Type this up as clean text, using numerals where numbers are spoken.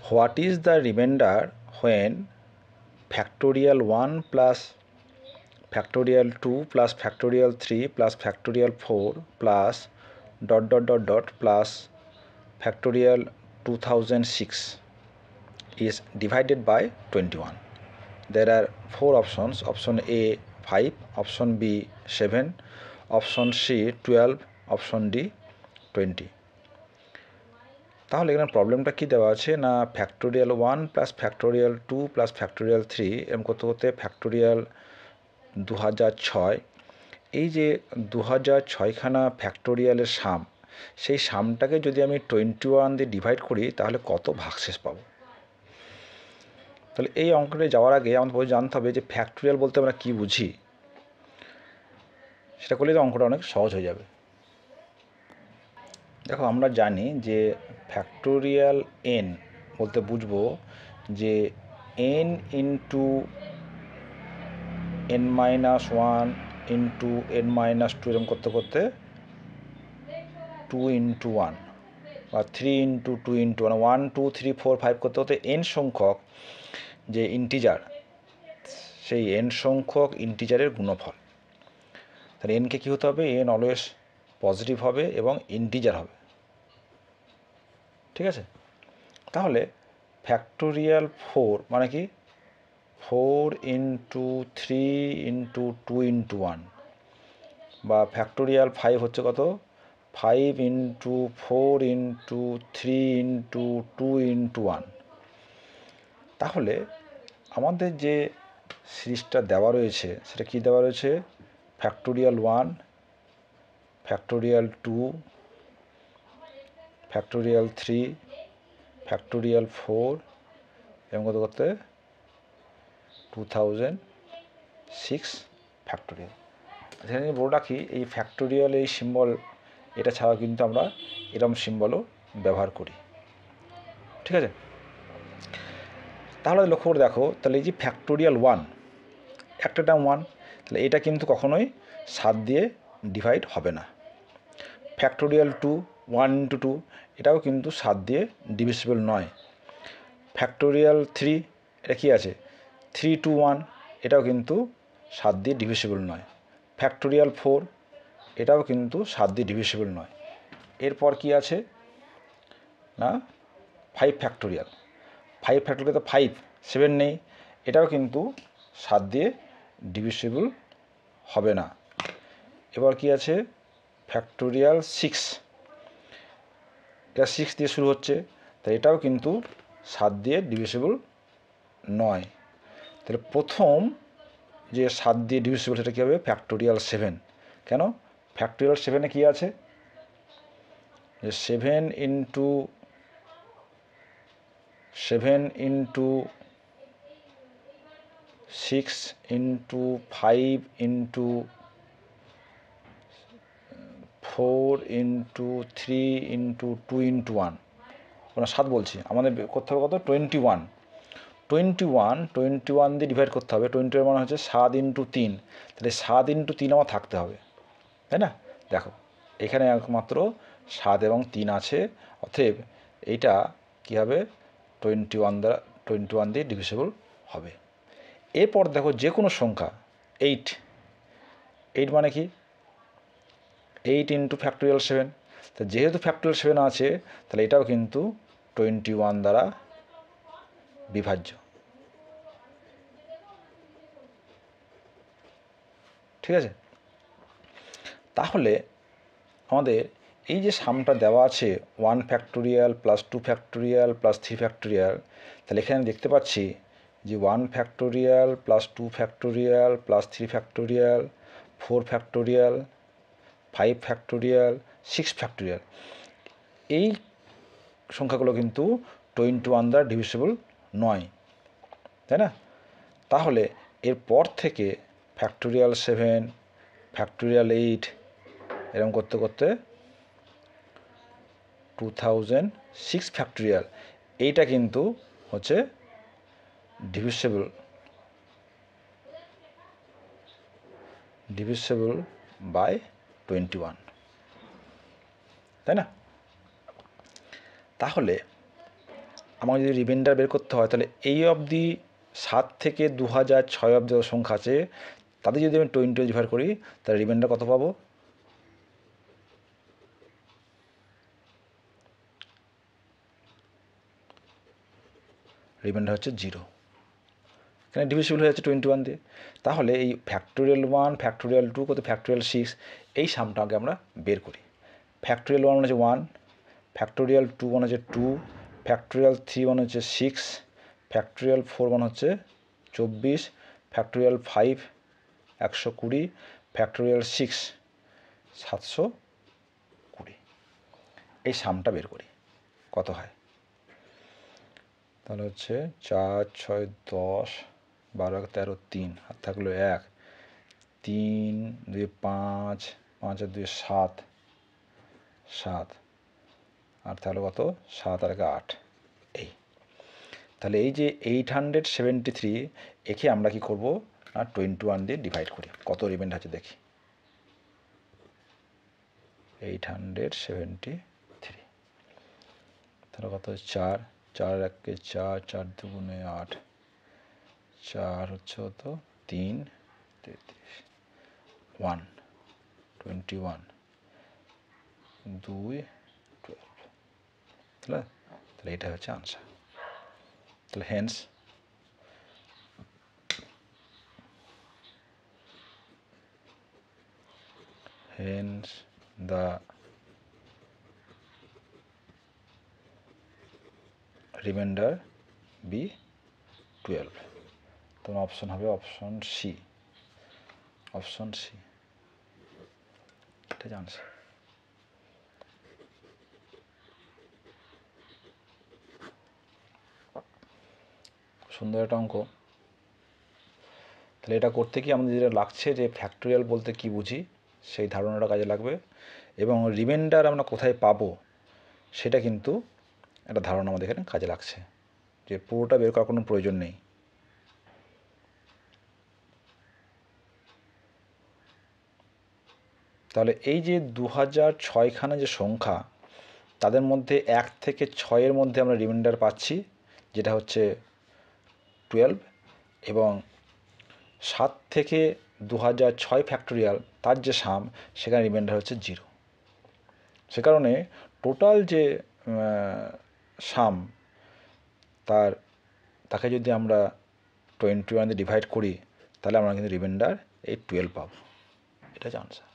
What is the reminder when factorial 1 plus factorial 2 plus factorial 3 plus factorial 4 plus dot dot dot dot plus factorial 2006 is divided by 21. There are 4 options. Option A 5, option B 7, option C 12, option D 20. তাহলে এখানে প্রবলেমটা কি দেওয়া আছে না factorial 1 plus factorial 2 plus factorial 3 এরকম করতে করতে ফ্যাক্টোরিয়াল 2006, এই যে 2006খানা ফ্যাক্টোরিয়ালের সাম, সেই সামটাকে যদি আমি 21 দিয়ে ডিভাইড করি তাহলে কত ভাগশেষ পাবো। তাহলে এই অঙ্কটা যাওয়ার আগে আমাদের জানতে হবে যে ফ্যাক্টোরিয়াল বলতে আমরা কি বুঝি, সেটা করলে তো অঙ্কটা অনেক সহজ হয়ে যাবে। দেখো আমরা জানি যে ফ্যাক্টোরিয়াল এন বলতে বুঝবো যে N into N minus 1 into N minus 2 এরকম করতে করতে 2 ইন্টু 1 বা 3 ইন্টু 2 ইন্টু 1 1 2 3 4 5 করতে করতে এন সংখ্যক যে ইন্টিজার, সেই এন সংখ্যক ইন্টিজারের গুণফল। তাহলে এনকে কী হতে হবে, এন অলওয়েজ পজিটিভ হবে এবং ইন্টিজার হবে, ঠিক আছে। তাহলে ফ্যাক্টোরিয়াল 4 মানে কি 4 ইন্টু 3 ইন্টু 2 ইন্টু 1 বা ফ্যাক্টোরিয়াল 5 হচ্ছে কত 5 ইন্টু 4 ইন্টু 3 ইন্টু 2 ইন্টু 1। তাহলে আমাদের যে সিরিজটা দেওয়া রয়েছে সেটা কি দেওয়া রয়েছে ফ্যাক্টোরিয়াল 1, ফ্যাক্টোরিয়াল 2, ফ্যাক্টোরিয়াল 3, ফ্যাক্টোরিয়াল 4 এবং কত করতে 2006 ফ্যাক্টোরিয়াল। সেখানে বলে রাখি এই ফ্যাক্টোরিয়াল এই সিম্বল এটা ছাড়াও কিন্তু আমরা এরকম সিম্বলও ব্যবহার করি, ঠিক আছে। তাহলে লক্ষ্য করে দেখো, তাহলে এই যে ফ্যাক্টোরিয়াল 1 একটা টার্ম 1, তাহলে এটা কিন্তু কখনোই 7 দিয়ে ডিভাইড হবে না। ফ্যাক্টোরিয়াল 2 1 ইন্টু 2 এটাও কিন্তু 7 দিয়ে ডিভিসিবল নয়। ফ্যাক্টোরিয়াল 3 এটা কি আছে 3 2 1 এটাও কিন্তু 7 দিয়ে ডিভিসিবল নয়। ফ্যাক্টোরিয়াল 4 এটাও কিন্তু 7 দিয়ে ডিভিসিবল নয়। এরপর কি আছে না 5 ফ্যাক্টোরিয়াল, 5 ফ্যাক্টোরিয়াল তো 5 7 নেই, এটাও কিন্তু 7 দিয়ে ডিভিসিবল হবে না। এবার কি আছে ফ্যাক্টোরিয়াল 6, এটা 6 দিয়ে শুরু হচ্ছে, তাই এটাও কিন্তু 7 দিয়ে ডিভিসিবল নয়। তাহলে প্রথম যে 7 দিয়ে ডিভিসিবল সেটা কী হবে ফ্যাক্টোরিয়াল 7। কেন ফ্যাক্টোরিয়াল 7-এ কী আছে যে 7 into 6 into 5 into 4 into 3 into 2 into 1, ওরা 7 বলছি, আমাদের করতে হবে কত 21 দিয়ে ডিভাইড করতে হবে। 21 মানে হচ্ছে 7 ইন্টু 3, তাহলে 7 ইন্টু 3 আমার থাকতে হবে, তাই না। দেখো এখানে একমাত্র 7 এবং 3 আছে, অতএব এইটা কী হবে 21 দিয়ে ডিভিসিবল হবে। এরপর দেখো যে কোনো সংখ্যা 8 মানে কি 8 ইন্টু ফ্যাক্টোরিয়াল 7, তা যেহেতু ফ্যাক্টোরিয়াল 7 আছে তাহলে এটাও কিন্তু 21 দ্বারা বিভাজ্য, ঠিক আছে। তাহলে আমাদের এই যে সামটা দেওয়া আছে 1 factorial plus 2 factorial plus 3 factorial, তাহলে এখানে দেখতে পাচ্ছি যে 1 factorial plus 2 factorial plus 3 factorial 4 factorial 5 factorial 6 factorial, এই সংখ্যাগুলো কিন্তু 21 দ্বারা ডিভিসিবল নয়, তাই না। তাহলে এরপর থেকে ফ্যাক্টোরিয়াল 7 ফ্যাক্টোরিয়াল 8 এরকম করতে করতে 2006 ফ্যাক্টোরিয়াল, এইটা কিন্তু হচ্ছে ডিভিসিবল বাই 21, তাই না। তাহলে আমাকে যদি রিমাইন্ডার বের করতে হয় তাহলে এই অবধি 7 থেকে 2006 অবধি যত সংখ্যা আছে তাদের যদি আমি 20 ডিভাইড করি তাহলে রিমাইন্ডার কত পাবো? রিমাইন্ডার হচ্ছে 0। এখানে ডিভিজিবল হয়ে যাচ্ছে 21 দিয়ে। তাহলে এই ফ্যাক্টোরিয়াল 1, ফ্যাক্টোরিয়াল 2 কত ফ্যাক্টোরিয়াল 6 এই সামটা আগে আমরা বের করি। ফ্যাক্টোরিয়াল 1 মানে হচ্ছে 1, ফ্যাক্টোরিয়াল 2 মানে হচ্ছে 2, ফ্যাক্টোরিয়াল 3 মানে হচ্ছে 6, ফ্যাক্টোরিয়াল 4 মানে হচ্ছে 24, ফ্যাক্টোরিয়াল 5 120, ফ্যাক্টোরিয়াল 6 720। এই সামটা বের করি কত হয়। তাহলে হচ্ছে 4 6 10 12 13 3 আর থাকলো 1 3 2 5 5 আর 2 7 7 আর তাহলে কত 7 আর 8 এই। তাহলে এই যে 873 একে আমরা কি করব না 21 দিয়ে ডিভাইড করি। কত রিমাইন্ডার আছে দেখি। 873 তাহলে কত 4 4 1 4 4 2 8 4 হচ্ছে কত 3 33 1 21 2 12 তাহলে এটা হচ্ছে আনসার। তাহলে hence the remainder be 12। তোমার অপশন হবে অপশন সি। অপশন সি এটা জানছে। সুন্দর একটা অঙ্ক। তাহলে এটা করতে কি আমাদের যেটা লাগছে যে ফ্যাক্টোরিয়াল বলতে কি বুঝি সেই ধারণাটা কাজে লাগবে, এবং রিমাইন্ডার আমরা কোথায় পাবো সেটা কিন্তু একটা ধারণা আমাদের এখানে কাজে লাগছে, যে পুরোটা বের করার কোনো প্রয়োজন নেই। তাহলে এই যে 2006খানা যে সংখ্যা তাদের মধ্যে 1 থেকে 6-এর মধ্যে আমরা রিমাইন্ডার পাচ্ছি যেটা হচ্ছে 12, এবং 7 থেকে 2006 ফ্যাক্টোরিয়াল তার যে সাম সেখানে রিমাইন্ডার হচ্ছে 0। সে কারণে টোটাল যে সাম তাকে যদি আমরা 21 দিয়ে ডিভাইড করি তাহলে আমরা কিন্তু রিমাইন্ডার এই 12 পাবো। এটা হচ্ছে আনসার।